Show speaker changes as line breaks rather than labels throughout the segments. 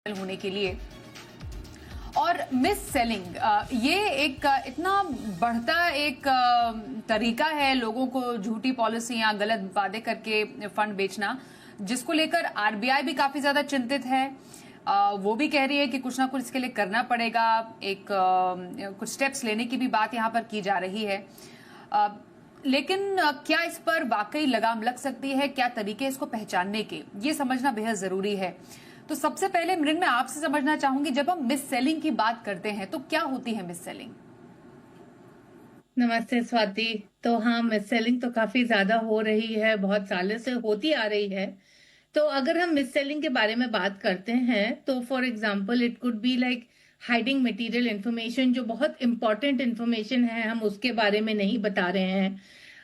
होने के लिए। और मिस सेलिंग ये एक इतना बढ़ता एक तरीका है लोगों को झूठी पॉलिसियां गलत वादे करके फंड बेचना, जिसको लेकर आरबीआई भी काफी ज्यादा चिंतित है। वो भी कह रही है कि कुछ ना कुछ इसके लिए करना पड़ेगा, कुछ स्टेप्स लेने की भी बात यहां पर की जा रही है। लेकिन क्या इस पर वाकई लगाम लग सकती है, क्या तरीके इसको पहचानने के, ये समझना बेहद जरूरी है। तो सबसे पहले मृग मैं आपसे समझना चाहूंगी, जब हम मिस सेलिंग की बात करते हैं तो क्या होती है मिस सेलिंग?
नमस्ते स्वाति। तो हाँ, मिस सेलिंग तो काफी ज्यादा हो रही है, बहुत सालों से होती आ रही है। तो अगर हम मिस सेलिंग के बारे में बात करते हैं तो for example it could be like hiding material information, जो बहुत इंपॉर्टेंट इंफॉर्मेशन है हम उसके बारे में नहीं बता रहे हैं।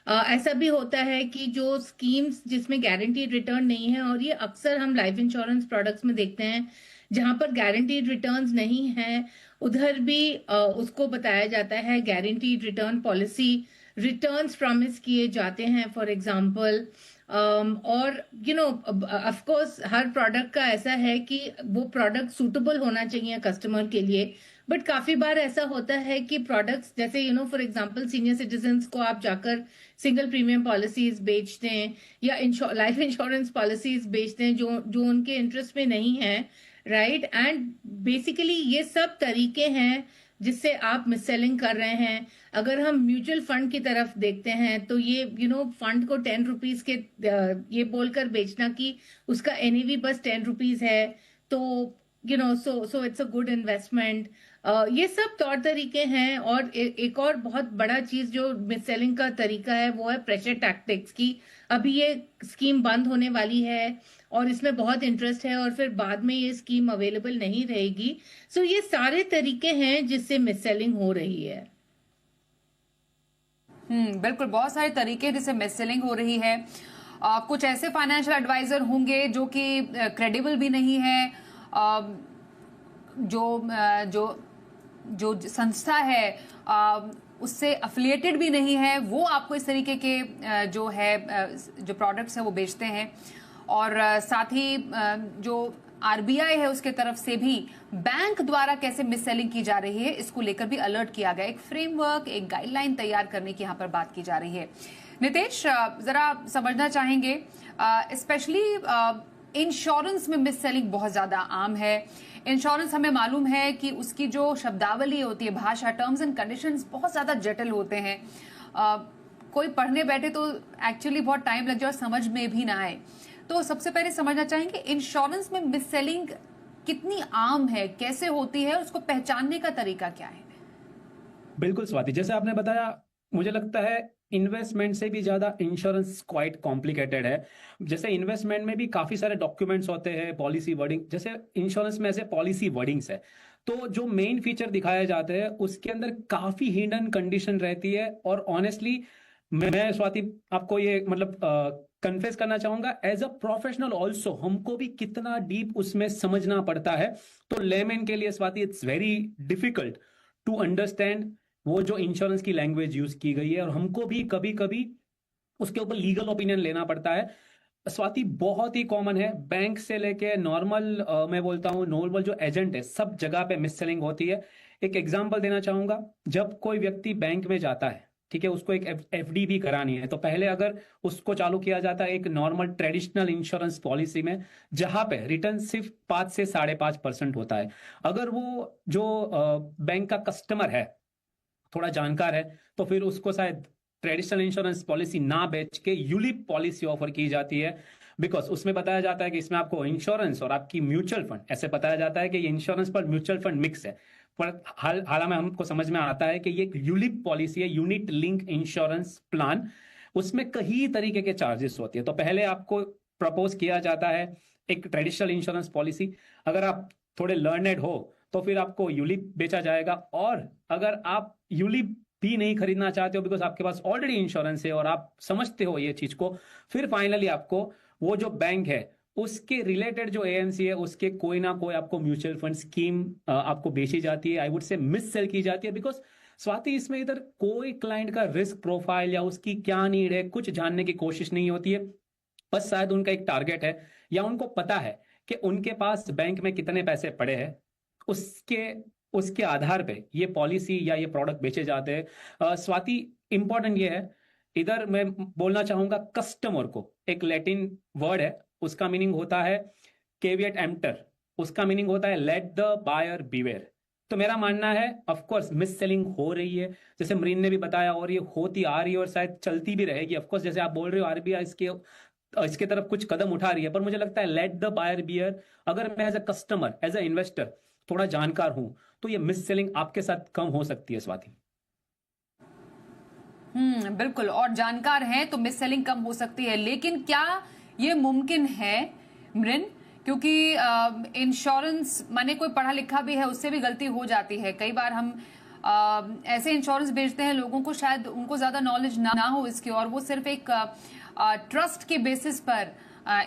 ऐसा भी होता है कि जो स्कीम्स जिसमें गारंटीड रिटर्न नहीं है, और ये अक्सर हम लाइफ इंश्योरेंस प्रोडक्ट्स में देखते हैं जहां पर गारंटीड रिटर्न्स नहीं है, उधर भी उसको बताया जाता है guaranteed return policy, returns promise किए जाते हैं फॉर एग्जांपल। और ऑफ कोर्स हर प्रोडक्ट का ऐसा है कि वो प्रोडक्ट सूटेबल होना चाहिए कस्टमर के लिए। बट काफी बार ऐसा होता है कि प्रोडक्ट्स जैसे फॉर एग्जांपल सीनियर सिटीजन्स को आप जाकर सिंगल प्रीमियम पॉलिसीज बेचते हैं या लाइफ इंश्योरेंस पॉलिसीज बेचते हैं जो जो उनके इंटरेस्ट में नहीं है, राइट। एंड बेसिकली ये सब तरीके हैं जिससे आप मिस सेलिंग कर रहे हैं। अगर हम म्यूचुअल फंड की तरफ देखते हैं तो ये फंड को 10 रुपीज के ये बोलकर बेचना कि उसका एनएवी बस 10 रुपीज है, तो so it's a good investment. ये सब तौर तरीके हैं। और एक और बहुत बड़ा चीज जो मिस सेलिंग का तरीका है वो है प्रेशर टैक्टिक्स की। अभी ये स्कीम बंद होने वाली है और इसमें बहुत इंटरेस्ट है और फिर बाद में ये स्कीम अवेलेबल नहीं रहेगी। सो ये सारे तरीके हैं जिससे मिस सेलिंग हो रही है।
बिल्कुल, बहुत सारे तरीके जिससे मिस सेलिंग हो रही है। कुछ ऐसे फाइनेंशियल एडवाइजर होंगे जो कि क्रेडिबल भी नहीं है। जो जो जो संस्था है उससे अफिलिएटेड भी नहीं है, वो आपको इस तरीके के जो प्रोडक्ट्स है वो बेचते हैं। और साथ ही जो आरबीआई है उसके तरफ से भी बैंक द्वारा कैसे मिस सेलिंग की जा रही है इसको लेकर भी अलर्ट किया गया। एक फ्रेमवर्क, एक गाइडलाइन तैयार करने की यहाँ पर बात की जा रही है। नितेश, जरा समझना चाहेंगे, स्पेशली इंश्योरेंस में मिस सेलिंग बहुत ज्यादा आम है। इंश्योरेंस हमें मालूम है कि उसकी जो शब्दावली होती है, भाषा, टर्म्स एंड कंडीशंस बहुत ज्यादा जटिल होते हैं। कोई पढ़ने बैठे तो एक्चुअली बहुत टाइम लग जाए और समझ में भी ना आए। तो सबसे पहले समझना चाहेंगे इंश्योरेंस में मिस सेलिंग कितनी आम है, कैसे होती है, उसको पहचानने का तरीका क्या है?
बिल्कुल स्वाति, जैसे आपने बताया, मुझे लगता है इन्वेस्टमेंट से भी ज्यादा इंश्योरेंस क्वाइट कॉम्प्लिकेटेड है। जैसे इन्वेस्टमेंट में भी काफी सारे डॉक्यूमेंट्स होते हैं, पॉलिसी वर्डिंग, जैसे इंश्योरेंस में ऐसे पॉलिसी वर्डिंग्स है। तो जो मेन फीचर दिखाए जाते हैं उसके अंदर काफी हिडन कंडीशन रहती है। और ऑनेस्टली मैं स्वाति आपको ये मतलब कन्फेस करना चाहूंगा, एज अ प्रोफेशनल ऑल्सो हमको भी कितना डीप उसमें समझना पड़ता है। तो लेमैन के लिए Swati it's very difficult to understand वो जो इंश्योरेंस की लैंग्वेज यूज की गई है, और हमको भी कभी कभी उसके ऊपर लीगल ओपिनियन लेना पड़ता है। स्वाति बहुत ही कॉमन है, बैंक से लेके नॉर्मल मैं बोलता हूं नॉर्मल जो एजेंट है, सब जगह पे मिस सेलिंग होती है। एक एग्जांपल देना चाहूंगा, जब कोई व्यक्ति बैंक में जाता है, ठीक है, उसको एक एफडी भी करानी है, तो पहले अगर उसको चालू किया जाता है एक नॉर्मल ट्रेडिशनल इंश्योरेंस पॉलिसी में, जहां पे रिटर्न सिर्फ 5 से 5.5% होता है। अगर वो जो बैंक का कस्टमर है थोड़ा जानकार है, तो फिर उसको शायद ट्रेडिशनल इंश्योरेंस पॉलिसी ना बेच के यूलिप पॉलिसी ऑफर की जाती है। बिकॉज उसमें बताया जाता है कि इसमें आपको इंश्योरेंस और आपकी म्यूचुअल फंड, ऐसे बताया जाता है कि ये इंश्योरेंस पर म्यूचुअल फंड मिक्स है। पर हाल में हमको समझ में आता है कि ये एक यूलिप पॉलिसी है, यूनिट लिंक इंश्योरेंस प्लान। उसमें कई तरीके के चार्जेस होती है। तो पहले आपको प्रपोज किया जाता है एक ट्रेडिशनल इंश्योरेंस पॉलिसी। अगर आप थोड़े लर्नेड हो तो फिर आपको यूलिप बेचा जाएगा। और अगर आप यूलिप भी नहीं खरीदना चाहते हो बिकॉज आपके पास ऑलरेडी इंश्योरेंस है और आप समझते हो ये चीज को, फिर फाइनली आपको वो जो बैंक है उसके रिलेटेड जो एएमसी है उसके कोई ना कोई आपको म्यूचुअल फंड स्कीम आपको बेची जाती है, I would say mis sell की जाती है। बिकॉज स्वाति इसमें इधर कोई क्लाइंट का रिस्क प्रोफाइल या उसकी क्या नीड है कुछ जानने की कोशिश नहीं होती है। बस शायद उनका एक टारगेट है या उनको पता है कि उनके पास बैंक में कितने पैसे पड़े हैं, उसके उसके आधार पे ये पॉलिसी या ये प्रोडक्ट बेचे जाते हैं। स्वाति, इंपॉर्टेंट ये है, इधर मैं बोलना चाहूंगा कस्टमर को, एक लैटिन वर्ड है, उसका मीनिंग होता है केविएट एम्प्टर, उसका मीनिंग होता है लेट द बायर बीवेयर। तो मेरा मानना है ऑफ कोर्स मिस सेलिंग हो रही है, जैसे मरीन ने भी बताया, और ये होती आ रही है और शायद चलती भी रहेगी। ऑफ कोर्स जैसे आप बोल रहे हो आरबीआई इसके तरफ कुछ कदम उठा रही है, पर मुझे लगता है लेट द बायर बियर, अगर मैं as a customer, as a investor थोड़ा जानकार हूं, तो ये मिस सेलिंग आपके साथ कम हो सकती है। स्वाति,
बिल्कुल, और जानकार हैं तो मिस सेलिंग कम हो सकती है, लेकिन क्या ये मुमकिन है मृन? क्योंकि इंश्योरेंस, माने कोई पढ़ा लिखा भी है उससे भी गलती हो जाती है। कई बार हम ऐसे इंश्योरेंस बेचते हैं लोगों को, शायद उनको ज्यादा नॉलेज ना हो इसकी, और वो सिर्फ एक ट्रस्ट के बेसिस पर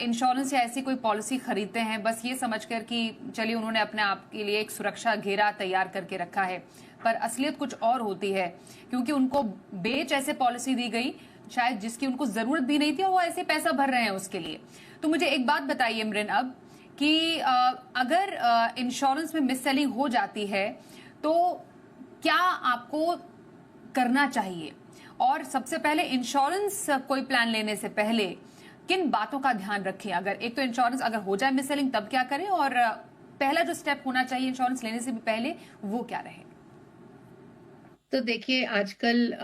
इंश्योरेंस या ऐसी कोई पॉलिसी खरीदते हैं, बस ये समझकर कि चलिए उन्होंने अपने आप के लिए एक सुरक्षा घेरा तैयार करके रखा है, पर असलियत कुछ और होती है, क्योंकि उनको बेच ऐसे पॉलिसी दी गई शायद जिसकी उनको जरूरत भी नहीं थी, और वो ऐसे पैसा भर रहे हैं उसके लिए। तो मुझे एक बात बताइए मृन अब कि अगर इंश्योरेंस में मिस सेलिंग हो जाती है तो क्या आपको करना चाहिए, और सबसे पहले इंश्योरेंस कोई प्लान लेने से पहले किन बातों का ध्यान रखें? अगर एक तो इंश्योरेंस अगर हो जाए मिस सेलिंग तब क्या करें, और पहला जो स्टेप होना चाहिए इंश्योरेंस लेने से भी पहले वो क्या रहे?
तो देखिए आजकल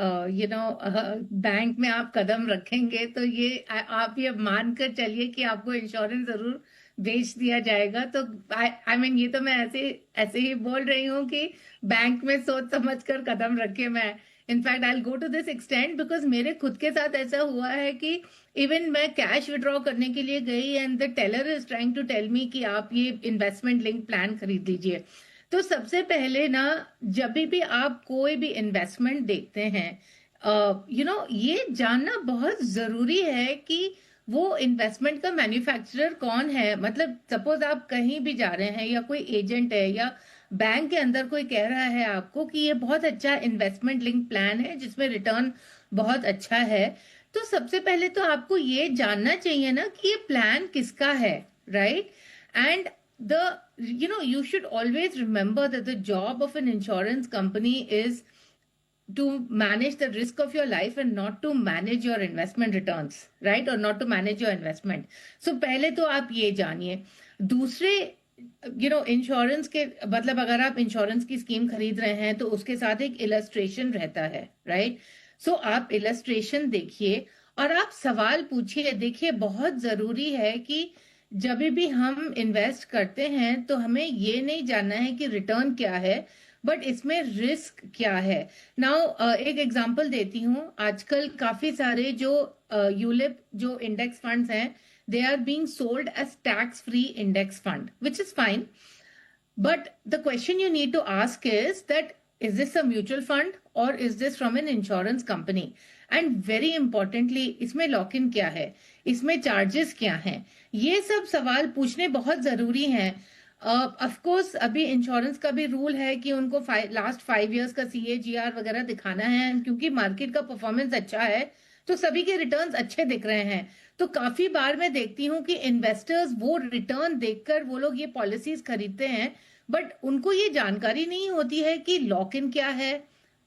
बैंक में आप कदम रखेंगे तो ये आप ये मानकर चलिए कि आपको इंश्योरेंस जरूर बेच दिया जाएगा। तो आई मीन ये तो मैं ऐसे ही बोल रही हूँ कि बैंक में सोच समझ कर कदम रखे। मैं in fact I go to this extent because मेरे खुद के साथ ऐसा हुआ है कि इवन मैं कैश विड्रॉ करने के लिए गई and the teller is trying to tell me कि आप ये इन्वेस्टमेंट लिंक प्लान खरीद लीजिए। तो सबसे पहले ना, जब भी आप कोई भी इन्वेस्टमेंट देखते हैं ये जानना बहुत जरूरी है कि वो इन्वेस्टमेंट का मैन्युफैक्चरर कौन है। मतलब सपोज आप कहीं भी जा रहे हैं या कोई एजेंट है या बैंक के अंदर कोई कह रहा है आपको कि ये बहुत अच्छा इन्वेस्टमेंट लिंक प्लान है जिसमें रिटर्न बहुत अच्छा है, तो सबसे पहले तो आपको ये जानना चाहिए ना कि ये प्लान किसका है, right? And you should always remember that the job of an insurance company is to manage the risk of your life and not to manage your investment returns, right? Or not to manage your investment. So पहले तो आप ये जानिए। दूसरे insurance के मतलब अगर आप इंश्योरेंस की स्कीम खरीद रहे हैं तो उसके साथ एक इलस्ट्रेशन रहता है, राइट? सो आप इलस्ट्रेशन देखिए और आप सवाल पूछिए। देखिए बहुत जरूरी है कि जब भी हम इन्वेस्ट करते हैं तो हमें ये नहीं जानना है कि रिटर्न क्या है, बट इसमें रिस्क क्या है। नाउ एक एग्जांपल देती हूँ। आजकल काफी सारे जो यूलिप जो इंडेक्स फंड्स हैं, they are being sold as tax-free index fund, which is fine. But the question you need to ask is that, is this a mutual fund or is this from an insurance company? And very importantly, इसमें lock-in क्या है, इसमें charges क्या हैं, ये सब सवाल पूछने बहुत जरूरी हैं। ऑफ कोर्स अभी इंश्योरेंस का भी रूल है कि उनको लास्ट 5 इयर्स का CAGR वगैरह दिखाना है, क्योंकि मार्केट का परफॉर्मेंस अच्छा है तो सभी के रिटर्न्स अच्छे दिख रहे हैं। तो काफी बार मैं देखती हूँ कि इन्वेस्टर्स वो रिटर्न देखकर वो लोग ये पॉलिसीज खरीदते हैं, बट उनको ये जानकारी नहीं होती है कि लॉक इन क्या है,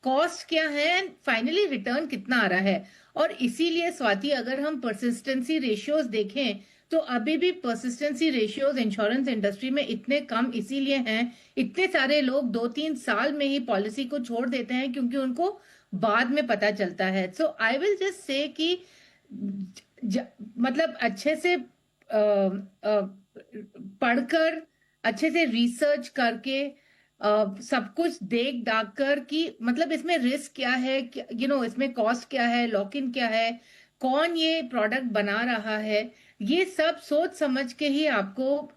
कॉस्ट क्या है एंड फाइनली रिटर्न कितना आ रहा है। और इसीलिए स्वाति, अगर हम परसिस्टेंसी रेशियोज देखें तो अभी भी परसिस्टेंसी रेशियोज इंश्योरेंस इंडस्ट्री में इतने कम इसीलिए हैं, इतने सारे लोग 2-3 साल में ही पॉलिसी को छोड़ देते हैं क्योंकि उनको बाद में पता चलता है। सो आई विल जस्ट से कि मतलब अच्छे से पढ़कर, अच्छे से रिसर्च करके, सब कुछ देख दाख कर कि मतलब इसमें रिस्क क्या है, इसमें कॉस्ट क्या है, लॉक इन क्या है, कौन ये प्रोडक्ट बना रहा है, ये सब सोच समझ के ही आपको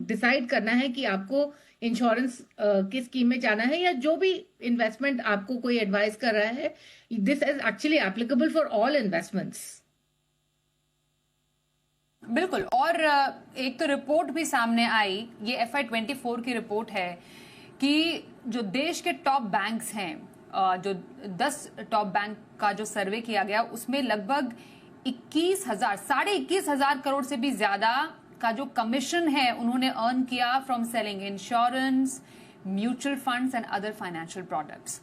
डिसाइड करना है कि आपको इंश्योरेंस किस स्कीम में जाना है, या जो भी इन्वेस्टमेंट आपको कोई एडवाइस कर रहा है। This is actually applicable for all investments.
बिल्कुल। और एक तो रिपोर्ट भी सामने आई, ये FY24 की रिपोर्ट है कि जो देश के टॉप बैंक्स हैं, जो 10 टॉप बैंक का जो सर्वे किया गया उसमें लगभग 21,000 करोड़ से भी ज्यादा का जो कमीशन है उन्होंने अर्न किया from selling insurance, mutual funds and other financial products.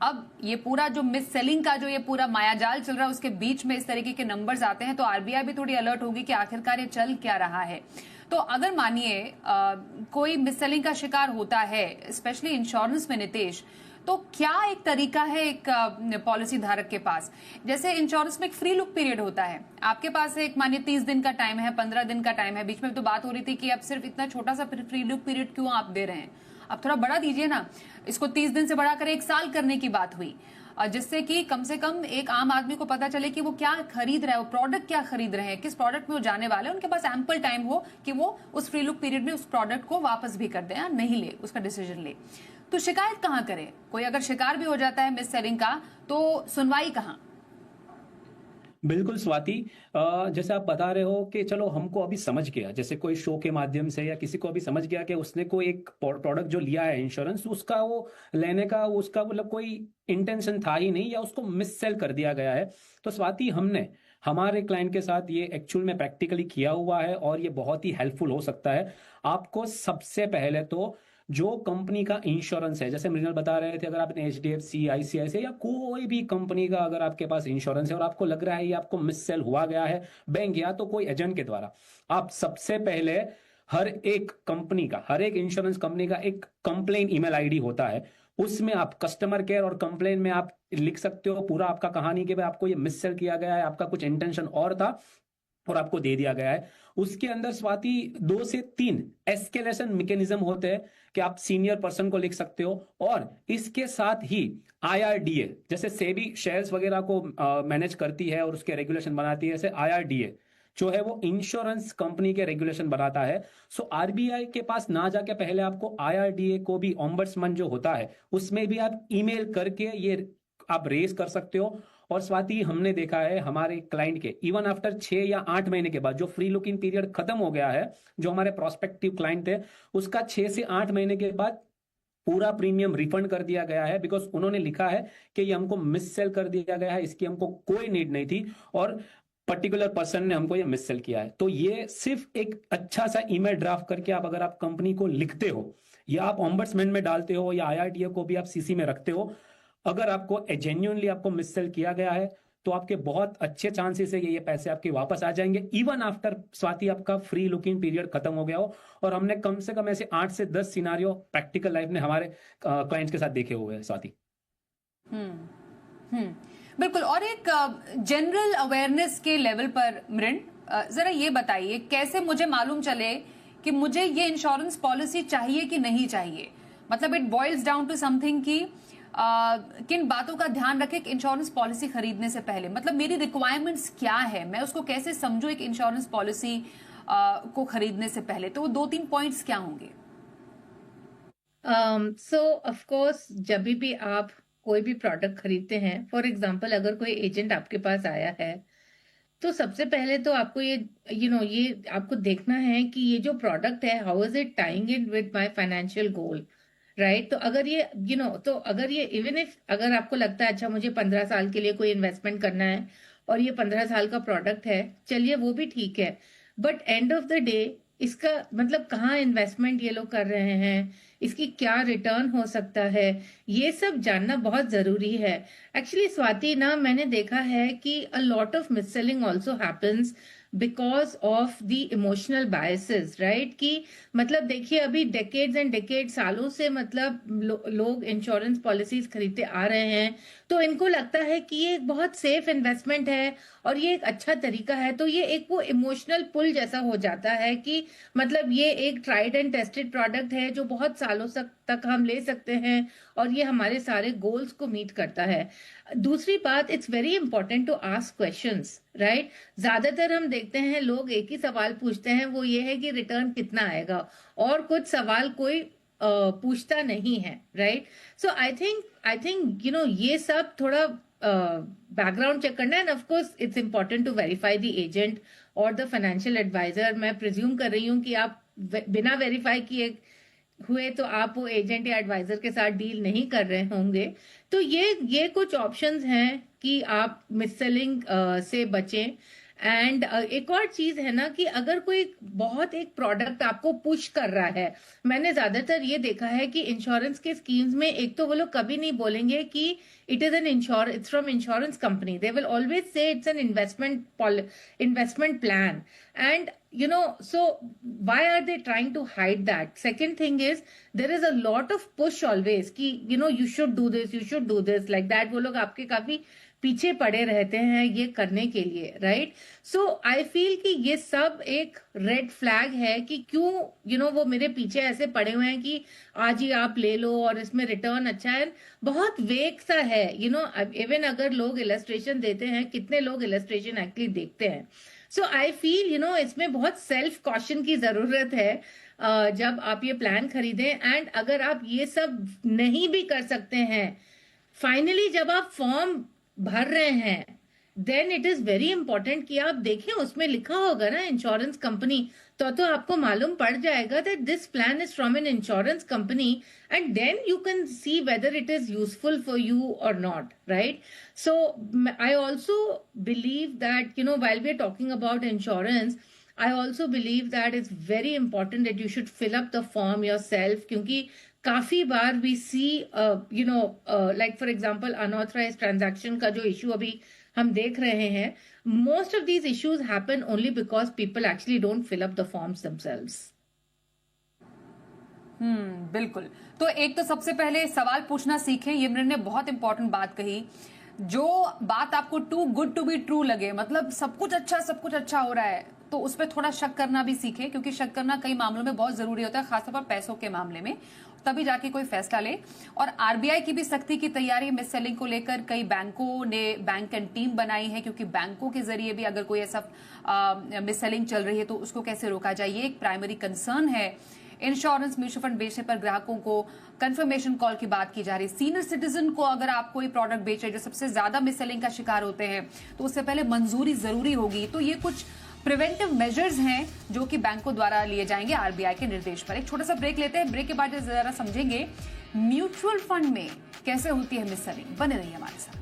अब ये पूरा जो मिस सेलिंग का जो ये पूरा मायाजाल चल रहा है उसके बीच में इस तरीके के नंबर्स आते हैं तो आरबीआई भी थोड़ी अलर्ट होगी कि आखिरकार ये चल क्या रहा है। तो अगर मानिए कोई मिस सेलिंग का शिकार होता है स्पेशली इंश्योरेंस में नितेश, तो क्या एक तरीका है एक पॉलिसी धारक के पास? जैसे इंश्योरेंस में एक फ्री लुक पीरियड होता है, आपके पास एक मानिए 30 दिन का टाइम है, 15 दिन का टाइम है, बीच में तो बात हो रही थी कि अब सिर्फ इतना छोटा सा फ्री लुक पीरियड क्यों आप दे रहे हैं, अब थोड़ा बढ़ा दीजिए ना, इसको 30 दिन से बढ़ाकर 1 साल करने की बात हुई, जिससे कि कम से कम एक आम आदमी को पता चले कि वो क्या खरीद रहा है, वो प्रोडक्ट क्या खरीद रहे हैं, किस प्रोडक्ट में वो जाने वाले हैं, उनके पास एम्पल टाइम हो कि वो उस फ्री लुक पीरियड में उस प्रोडक्ट को वापस भी कर दे या नहीं ले, उसका डिसीजन ले। तो शिकायत कहाँ करें? कोई अगर शिकार भी हो जाता है मिस सेलिंग का तो सुनवाई कहाँ?
बिल्कुल स्वाति, जैसे आप बता रहे हो कि चलो हमको अभी समझ गया, जैसे कोई शो के माध्यम से या किसी को अभी समझ गया कि उसने कोई एक प्रोडक्ट जो लिया है इंश्योरेंस, उसका वो लेने का उसका मतलब कोई इंटेंशन था ही नहीं या उसको मिस सेल कर दिया गया है। तो स्वाति, हमने हमारे क्लाइंट के साथ ये एक्चुअल में प्रैक्टिकली किया हुआ है और ये बहुत ही हेल्पफुल हो सकता है। आपको सबसे पहले तो जो कंपनी का इंश्योरेंस है, जैसे मृणाल बता रहे थे, अगर आपने एचडीएफसी, आईसीआईसीआई या कोई भी कंपनी का अगर आपके पास इंश्योरेंस है और आपको लग रहा है ये आपको मिस सेल हुआ गया है बैंक या तो कोई एजेंट के द्वारा, आप सबसे पहले हर एक कंपनी का, हर एक इंश्योरेंस कंपनी का एक कंप्लेन ईमेल आईडी होता है, उसमें आप कस्टमर केयर और कंप्लेन में आप लिख सकते हो पूरा आपका कहानी कि भाई आपको ये मिस सेल किया गया है, आपका कुछ इंटेंशन और था और आपको दे दिया गया है। उसके अंदर स्वाति 2 से 3 एस्केलेशन मैकेनिज्म होते हैं कि आप सीनियर पर्सन को लिख सकते हो और इसके साथ ही आईआरडीए, जैसे सेबी शेयर्स वगैरह को मैनेज करती है और उसके रेगुलेशन बनाती है, जैसे आईआरडीए जो है वो इंश्योरेंस कंपनी के रेगुलेशन बनाता है। सो आरबीआई के पास ना जाके पहले आपको आईआरडीए को भी, ओम्बड्समैन जो होता है उसमें भी आप ईमेल करके ये आप रेज कर सकते हो। और स्वाति, हमने देखा है हमारे क्लाइंट के इवन आफ्टर 6 या 8 महीने के बाद जो फ्री लुकिंग पीरियड खत्म हो गया है, जो हमारे प्रोस्पेक्टिव क्लाइंट थे, उसका 6 से 8 महीने के बाद पूरा प्रीमियम रिफंड कर दिया गया है, बिकॉज उन्होंने लिखा है कि ये हमको मिस सेल कर दिया गया है, इसकी हमको कोई नीड नहीं थी और पर्टिकुलर पर्सन ने हमको ये मिस सेल किया है। तो ये सिर्फ एक अच्छा सा ईमेल ड्राफ्ट करके आप अगर आप कंपनी को लिखते हो या आप ओम्बड्समैन में डालते हो या आईआरडीए को भी आप सीसी में रखते हो, अगर आपको जेन्युइनली आपको मिस सेल किया गया है तो आपके बहुत अच्छे चांसेस है कि ये पैसे आपके वापस आ जाएंगे इवन आफ्टर स्वाति आपका फ्री लुकिंग पीरियड खत्म हो गया हो। और हमने कम से कम ऐसे 8 से 10 सिनारियो प्रैक्टिकल लाइफ में हमारे क्लाइंट्स के साथ देखे हुए हैं स्वाति।
बिल्कुल। और एक जनरल अवेयरनेस के लेवल पर मृण, जरा ये बताइए कैसे मुझे मालूम चले कि मुझे ये इंश्योरेंस पॉलिसी चाहिए कि नहीं चाहिए? मतलब it boils down to something कि किन बातों का ध्यान रखें एक इंश्योरेंस पॉलिसी खरीदने से पहले, मतलब मेरी रिक्वायरमेंट्स क्या है, मैं उसको कैसे समझूं एक इंश्योरेंस पॉलिसी को खरीदने से पहले, तो वो 2-3 पॉइंट्स क्या होंगे?
सो ऑफ कोर्स जब भी आप कोई भी प्रोडक्ट खरीदते हैं, फॉर एग्जांपल अगर कोई एजेंट आपके पास आया है तो सबसे पहले तो आपको ये ये आपको देखना है कि ये जो प्रोडक्ट है how is it tying in with my financial goal, right? तो अगर ये तो अगर ये इवन इफ अगर आपको लगता है अच्छा मुझे 15 साल के लिए कोई इन्वेस्टमेंट करना है और ये 15 साल का प्रोडक्ट है, चलिए वो भी ठीक है, but end of the day इसका मतलब कहाँ इन्वेस्टमेंट ये लोग कर रहे हैं, इसकी क्या रिटर्न हो सकता है, ये सब जानना बहुत जरूरी है। एक्चुअली स्वाति ना, मैंने देखा है कि a lot of miss selling also happens because of the emotional biases, right? कि मतलब देखिए अभी डेकेड्स एंड डेकेड सालों से मतलब लोग इंश्योरेंस पॉलिसीज खरीदते आ रहे हैं, तो इनको लगता है कि ये एक बहुत सेफ इन्वेस्टमेंट है और ये एक अच्छा तरीका है, तो ये एक वो इमोशनल पुल जैसा हो जाता है कि मतलब ये एक ट्राइड एंड टेस्टेड प्रोडक्ट है जो बहुत सालों तक हम ले सकते हैं और ये हमारे सारे गोल्स को मीट करता है। दूसरी बात, it's very important to ask questions, right? ज्यादातर हम देखते हैं लोग एक ही सवाल पूछते हैं, वो ये है कि रिटर्न कितना आएगा, और कुछ सवाल कोई पूछता नहीं है, राइट? सो आई थिंक ये सब थोड़ा बैकग्राउंड चेक करना है। And of course it's important to verify the agent और द फाइनेंशियल एडवाइजर। मैं प्रिज्यूम कर रही हूँ कि आप बिना वेरीफाई किए हुए तो आप वो एजेंट या एडवाइजर के साथ डील नहीं कर रहे होंगे। तो ये कुछ ऑप्शंस हैं कि आप मिस सेलिंग से बचें। एंड एक और चीज है ना कि अगर कोई बहुत एक प्रोडक्ट आपको पुश कर रहा है, मैंने ज्यादातर ये देखा है कि इंश्योरेंस के स्कीम्स में एक तो वो लोग कभी नहीं बोलेंगे कि it is an insurance, it's from insurance company. They will always say it's an investment plan. And so why are they trying to hide that? Second thing is there is a lot of push always कि you should do this, you should do this, like that. वो लोग आपके काफी पीछे पड़े रहते हैं ये करने के लिए, राइट? सो आई फील कि ये सब एक रेड फ्लैग है कि क्यों वो मेरे पीछे ऐसे पड़े हुए हैं कि आज ही आप ले लो और इसमें रिटर्न अच्छा है. बहुत वेग सा है. इवन अगर लोग इलस्ट्रेशन देते हैं, कितने लोग इलस्ट्रेशन एक्चुअली देखते हैं? सो आई फील इसमें बहुत सेल्फ कॉशन की जरूरत है जब आप ये प्लान खरीदें. एंड अगर आप ये सब नहीं भी कर सकते हैं, फाइनली जब आप फॉर्म भर रहे हैं, then it is very important कि आप देखें उसमें लिखा होगा ना इंश्योरेंस कंपनी, तो आपको मालूम पड़ जाएगा that this plan is from an insurance company, and then you can see whether it is useful for you और not, right? So I also believe that while we are talking about insurance, I also believe that it's very important that you should fill up the form yourself, क्योंकि काफी बार we see like for example unauthorized transaction का जो issue अभी हम देख रहे हैं, most of these issues happen only because people actually don't fill up the forms themselves.
बिल्कुल. तो एक तो सबसे पहले सवाल पूछना सीखें. ये मृण ने बहुत इंपॉर्टेंट बात कही. जो बात आपको too good to be true लगे, मतलब सब कुछ अच्छा हो रहा है, तो उस पर थोड़ा शक करना भी सीखें, क्योंकि शक करना कई मामलों में बहुत जरूरी होता है, खासतौर पर पैसों के मामले में, तभी जाके कोई फैसला ले. और आरबीआई की भी सख्ती की तैयारी मिस सेलिंग को लेकर. कई बैंकों ने बैंक एंड टीम बनाई है, क्योंकि बैंकों के जरिए भी अगर कोई ऐसा मिस सेलिंग चल रही है तो उसको कैसे रोका जाए, ये एक प्राइमरी कंसर्न है. इंश्योरेंस म्यूचुअल फंड बेचने पर ग्राहकों को कंफर्मेशन कॉल की बात की जा रही है. सीनियर सिटीजन को अगर आप कोई प्रोडक्ट बेच रहे हैं जो सबसे ज्यादा मिस सेलिंग का शिकार होते हैं, तो उससे पहले मंजूरी जरूरी होगी. तो ये कुछ प्रिवेंटिव मेजर्स हैं जो कि बैंकों द्वारा लिए जाएंगे आरबीआई के निर्देश पर. एक छोटा सा ब्रेक लेते हैं. ब्रेक के बाद जरा समझेंगे म्यूचुअल फंड में कैसे होती है मिस सेलिंग. बने रहिए हमारे साथ.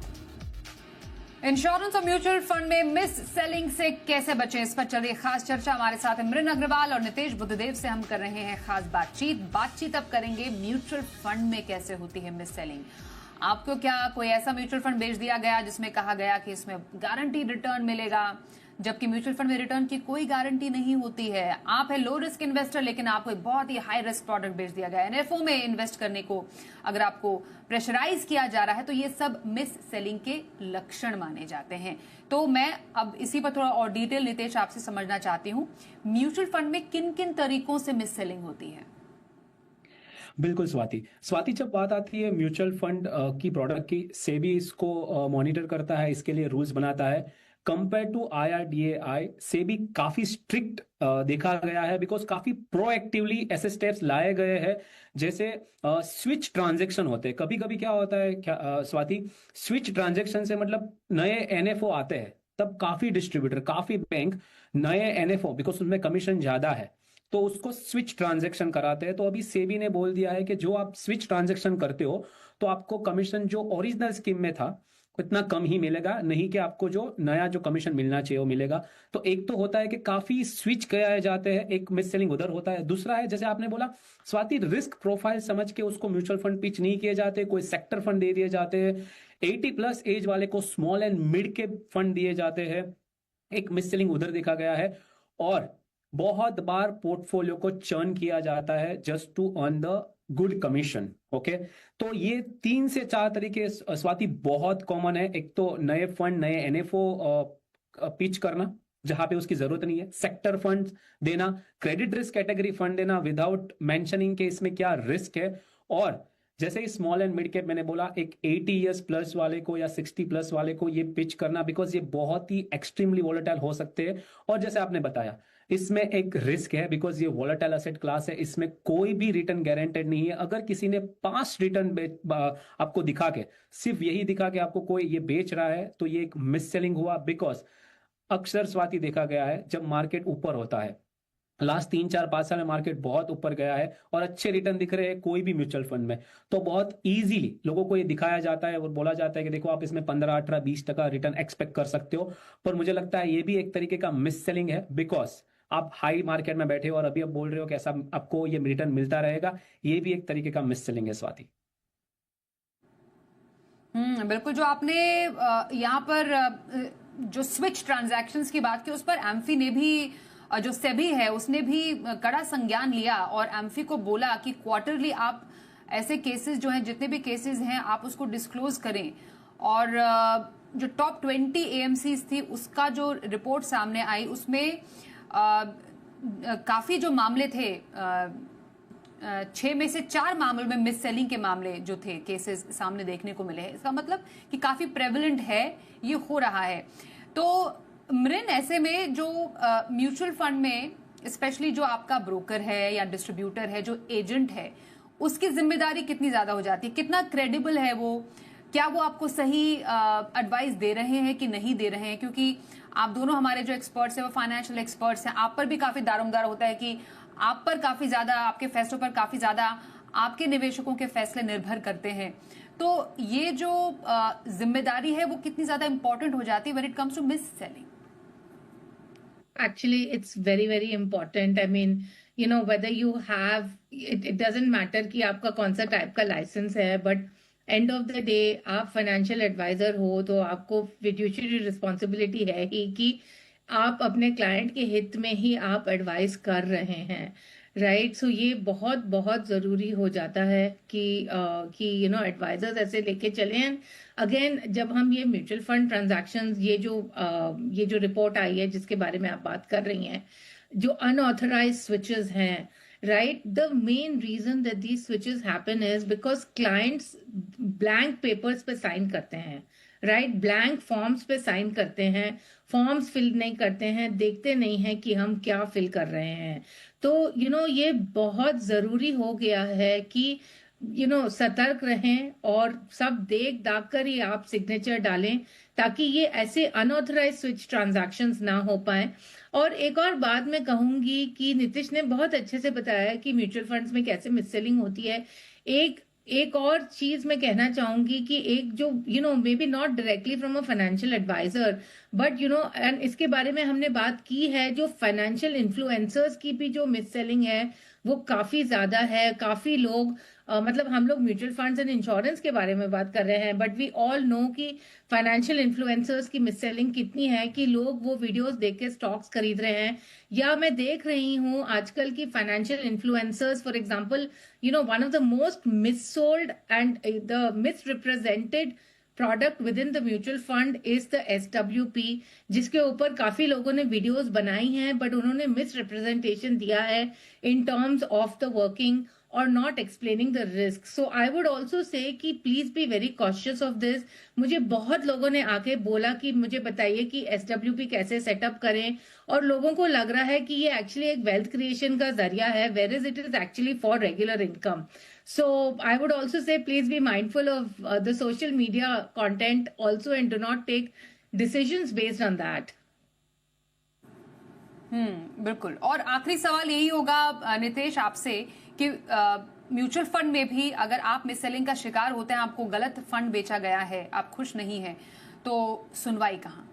इंश्योरेंस और म्यूचुअल फंड में मिस सेलिंग से कैसे बचें, इस पर चल रही खास चर्चा. हमारे साथ मृण अग्रवाल और नितेश बुद्धदेव से हम कर रहे हैं खास बातचीत अब करेंगे म्यूचुअल फंड में कैसे होती है मिस सेलिंग. आपको क्या कोई ऐसा म्यूचुअल फंड बेच दिया गया जिसमें कहा गया कि इसमें गारंटी रिटर्न मिलेगा, जबकि म्यूचुअल फंड में रिटर्न की कोई गारंटी नहीं होती है. आप है लो रिस्क इन्वेस्टर, लेकिन आपको एक बहुत ही हाई रिस्क प्रोडक्ट बेच दिया गया. एनएफओ में इन्वेस्ट करने को अगर आपको प्रेशराइज किया जा रहा है, तो ये सब मिस सेलिंग के लक्षण माने जाते हैं. तो मैं अब इसी पर थोड़ा और डिटेल नितेश आपसे समझना चाहती हूँ. म्यूचुअल फंड में किन किन तरीकों से मिस सेलिंग होती है?
बिल्कुल स्वाति, जब बात आती है म्यूचुअल फंड की प्रोडक्ट की, सेबी इसको मॉनिटर करता है, इसके लिए रूल्स बनाता है. कंपेयर टू IRDAI, सेबी काफी स्ट्रिक्ट देखा गया है, बिकॉज काफी प्रोएक्टिवली ऐसे स्टेप्स लाए गए हैं. जैसे स्विच ट्रांजेक्शन होते हैं. कभी कभी क्या होता है स्वाति, स्विच ट्रांजेक्शन से मतलब नए NFO आते हैं, तब काफी डिस्ट्रीब्यूटर, काफी बैंक नए NFO, बिकॉज उसमें कमीशन ज्यादा है, तो उसको स्विच ट्रांजैक्शन कराते हैं. तो अभी सेबी ने बोल दिया है कि जो आप स्विच ट्रांजैक्शन करते हो तो आपको कमीशन जो ओरिजिनल स्कीम में था इतना कम ही मिलेगा, नहीं कि आपको जो नया जो कमीशन मिलना चाहिए वो मिलेगा. तो एक तो होता है कि काफी स्विच किए जाते हैं, एक मिस सेलिंग उधर होता है. दूसरा है, जैसे आपने बोला स्वाति, रिस्क प्रोफाइल समझ के उसको म्यूचुअल फंड पिच नहीं किए जाते, कोई सेक्टर फंड दे दिए जाते हैं. 80+ एज वाले को स्मॉल एंड मिड के फंड दिए जाते हैं. एक मिस सेलिंग उधर देखा गया है. और बहुत बार पोर्टफोलियो को चर्न किया जाता है just to earn the good commission. Okay, तो ये 3 से 4 तरीके स्वाति बहुत कॉमन है. एक तो नए फंड, नए NFO पिच करना जहां पे उसकी जरूरत नहीं है, सेक्टर फंड देना, क्रेडिट रिस्क कैटेगरी फंड देना विदाउट मेंशनिंग के इसमें क्या रिस्क है. और जैसे ही स्मॉल एंड मिड कैप मैंने बोला, एक 80 इयर्स प्लस वाले को या 60+ वाले को ये पिच करना, बिकॉज ये बहुत ही एक्सट्रीमली वोलेटाइल हो सकते हैं. और जैसे आपने बताया, इसमें एक रिस्क है, बिकॉज ये वोलेटाइल एसेट क्लास है, इसमें कोई भी रिटर्न गारंटेड नहीं है. अगर किसी ने पास्ट रिटर्न आपको दिखा के, सिर्फ यही दिखा के आपको कोई ये बेच रहा है, तो ये एक मिस सेलिंग हुआ. बिकॉज अक्सर स्वाति देखा गया है, जब मार्केट ऊपर होता है लास्ट 3 4 5 साल में मार्केट बहुत ऊपर गया है और अच्छे रिटर्न दिख रहे हैं कोई भी म्यूचुअल फंड में, तो बहुत इजीली लोगों को ये दिखाया जाता है और बोला जाता है कि देखो आप इसमें 15 18 20% रिटर्न एक्सपेक्ट कर सकते हो। पर मुझे लगता है ये भी एक तरीके का मिस सेलिंग है, बिकॉज आप हाई मार्केट में बैठे हो और अभी आप बोल रहे हो कि ऐसा आपको ये रिटर्न मिलता रहेगा, ये भी एक तरीके का मिस सेलिंग है स्वाति।
बिल्कुल। जो आपने यहाँ पर जो स्विच ट्रांजैक्शंस की बात की, उस पर एम्फी ने भी जो सेबी है उसने भी कड़ा संज्ञान लिया और एम्फी को बोला कि क्वार्टरली आप ऐसे केसेस जो हैं, जितने भी केसेस हैं, आप उसको डिस्क्लोज करें। और जो टॉप 20 एएमसीज थी उसका जो रिपोर्ट सामने आई उसमें काफी जो मामले थे, 6 में से 4 मामलों में मिस सेलिंग के मामले जो थे, केसेस सामने देखने को मिले हैं। इसका मतलब कि काफी प्रेवलेंट है, ये हो रहा है। तो मृन, ऐसे में जो म्यूचुअल फंड में स्पेशली जो आपका ब्रोकर है या डिस्ट्रीब्यूटर है, जो एजेंट है, उसकी जिम्मेदारी कितनी ज्यादा हो जाती है? कितना क्रेडिबल है वो? क्या वो आपको सही एडवाइस दे रहे हैं कि नहीं दे रहे हैं? क्योंकि आप दोनों हमारे जो एक्सपर्ट्स हैं वो फाइनेंशियल एक्सपर्ट्स हैं, आप पर भी काफी दारोमदार होता है कि आप पर काफी ज्यादा, आपके फैसलों पर काफी ज्यादा आपके निवेशकों के फैसले निर्भर करते हैं। तो ये जो जिम्मेदारी है वो कितनी ज्यादा इंपॉर्टेंट हो जाती है when it comes to mis selling?
Actually, it's very, very important. I mean, whether you have, it doesn't matter कि आपका कौन सा टाइप का लाइसेंस है, but end of the day आप फाइनेंशियल एडवाइजर हो तो आपको फिड्यूशियरी रिस्पॉन्सिबिलिटी है ही कि आप अपने क्लाइंट के हित में ही आप एडवाइस कर रहे हैं, राइट? सो ये बहुत बहुत ज़रूरी हो जाता है कि एडवाइजर्स ऐसे लेके चले हैं। अगेन, जब हम ये म्यूचुअल फंड ट्रांजैक्शंस, ये जो रिपोर्ट आई है जिसके बारे में आप बात कर रही हैं, जो अनऑथराइज स्विचेस हैं, right? The main reason that these switches happen is because clients blank papers पे साइन करते हैं, right? Blank forms पे साइन करते हैं, फॉर्म्स फिल नहीं करते हैं, देखते नहीं हैं कि हम क्या फिल कर रहे हैं। तो ये बहुत जरूरी हो गया है कि सतर्क रहें और सब देख दाख कर ही आप सिग्नेचर डालें, ताकि ये ऐसे अनऑथराइज स्विच ट्रांजैक्शंस ना हो पाए। और एक और बात मैं कहूंगी कि नीतीश ने बहुत अच्छे से बताया कि म्यूचुअल फंड्स में कैसे मिससेलिंग होती है। एक और चीज मैं कहना चाहूंगी कि एक जो maybe not directly from a financial advisor, but and इसके बारे में हमने बात की है, जो फाइनेंशियल इन्फ्लुएंसर्स की भी जो मिससेलिंग है वो काफी ज्यादा है। काफी लोग मतलब हम लोग म्यूचुअल फंड्स एंड इंश्योरेंस के बारे में बात कर रहे हैं, बट वी ऑल नो कि फाइनेंशियल इन्फ्लुएंसर्स की मिससेलिंग कितनी है, कि लोग वो वीडियोस देख के स्टॉक्स खरीद रहे हैं। या मैं देख रही हूँ आजकल की financial influencers, for example one of the most missold and the misrepresented product within the mutual fund is the SWP, जिसके ऊपर काफी लोगों ने वीडियोस बनाई हैं, बट उन्होंने मिस रिप्रेजेंटेशन दिया है in terms of the working और not explaining the risk. So I would also say कि please be very cautious of this. मुझे बहुत लोगों ने आके बोला कि मुझे बताइए कि SWP कैसे सेटअप करें, और लोगों को लग रहा है कि ये एक्चुअली एक वेल्थ क्रिएशन का जरिया है, where is it is actually for regular income. So I would also say please be mindful of the social media content also, and do not take decisions based on that.
बिल्कुल। और आखिरी सवाल यही होगा नितेश आपसे कि म्यूचुअल फंड में भी अगर आप मिससेलिंग का शिकार होते हैं, आपको गलत फंड बेचा गया है, आप खुश नहीं हैं, तो सुनवाई कहाँ?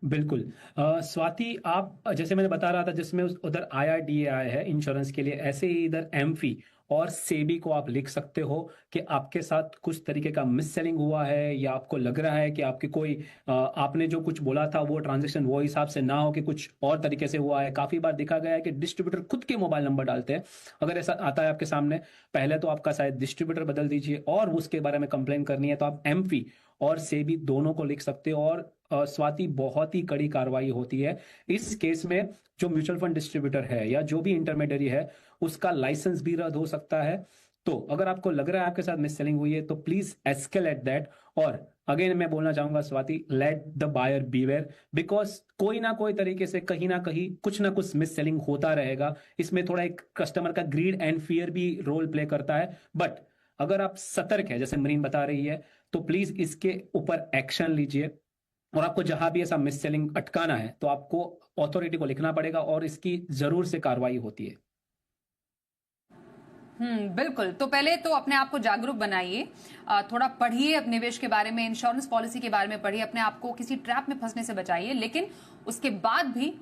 बिल्कुल। स्वाति, आप जैसे मैंने बता रहा था, जिसमें उधर IRDAI है इंश्योरेंस के लिए, ऐसे ही इधर एम्फी और सेबी को आप लिख सकते हो कि आपके साथ कुछ तरीके का मिस सेलिंग हुआ है, या आपको लग रहा है कि आपके कोई आपने जो कुछ बोला था वो ट्रांजैक्शन वो हिसाब से ना हो, कि कुछ और तरीके से हुआ है। काफी बार देखा गया है कि डिस्ट्रीब्यूटर खुद के मोबाइल नंबर डालते हैं। अगर ऐसा आता है आपके सामने, पहले तो आपका शायद डिस्ट्रीब्यूटर बदल दीजिए, और उसके बारे में कंप्लेन करनी है तो आप एम्फी और सेबी दोनों को लिख सकते हो। और स्वाति, बहुत ही कड़ी कार्रवाई होती है इस केस में। जो म्यूचुअल फंड डिस्ट्रीब्यूटर है या जो भी इंटरमीडियरी है, उसका लाइसेंस भी रद्द हो सकता है। तो अगर आपको लग रहा है आपके साथ मिस सेलिंग हुई है, तो प्लीज एस्केलेट दैट। और अगेन मैं बोलना चाहूंगा Swati, let the buyer beware, because कोई ना कोई तरीके से कहीं ना कहीं कुछ ना कुछ मिस सेलिंग होता रहेगा। इसमें थोड़ा एक कस्टमर का ग्रीड एंड फियर भी रोल प्ले करता है। बट अगर आप सतर्क है, जैसे मरीन बता रही है, तो प्लीज इसके ऊपर एक्शन लीजिए। और आपको जहां भी ऐसा मिस सेलिंग अटकाना है तो आपको अथॉरिटी को लिखना पड़ेगा और इसकी जरूर से कार्रवाई होती है।
बिल्कुल। तो पहले तो अपने आप को जागरूक बनाइए, थोड़ा पढ़िए अपने निवेश के बारे में, इंश्योरेंस पॉलिसी के बारे में पढ़िए, अपने आप को किसी ट्रैप में फंसने से बचाइए। लेकिन उसके बाद भी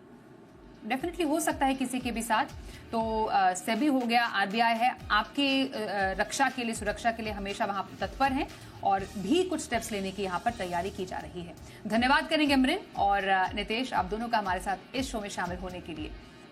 डेफिनेटली हो सकता है किसी के भी साथ, तो सेबी हो गया, आरबीआई है, आपकी रक्षा के लिए, सुरक्षा के लिए हमेशा वहां तत्पर हैं और भी कुछ स्टेप्स लेने की यहाँ पर तैयारी की जा रही है। धन्यवाद करेंगे अमरिन और नितेश, आप दोनों का हमारे साथ इस शो में शामिल होने के लिए।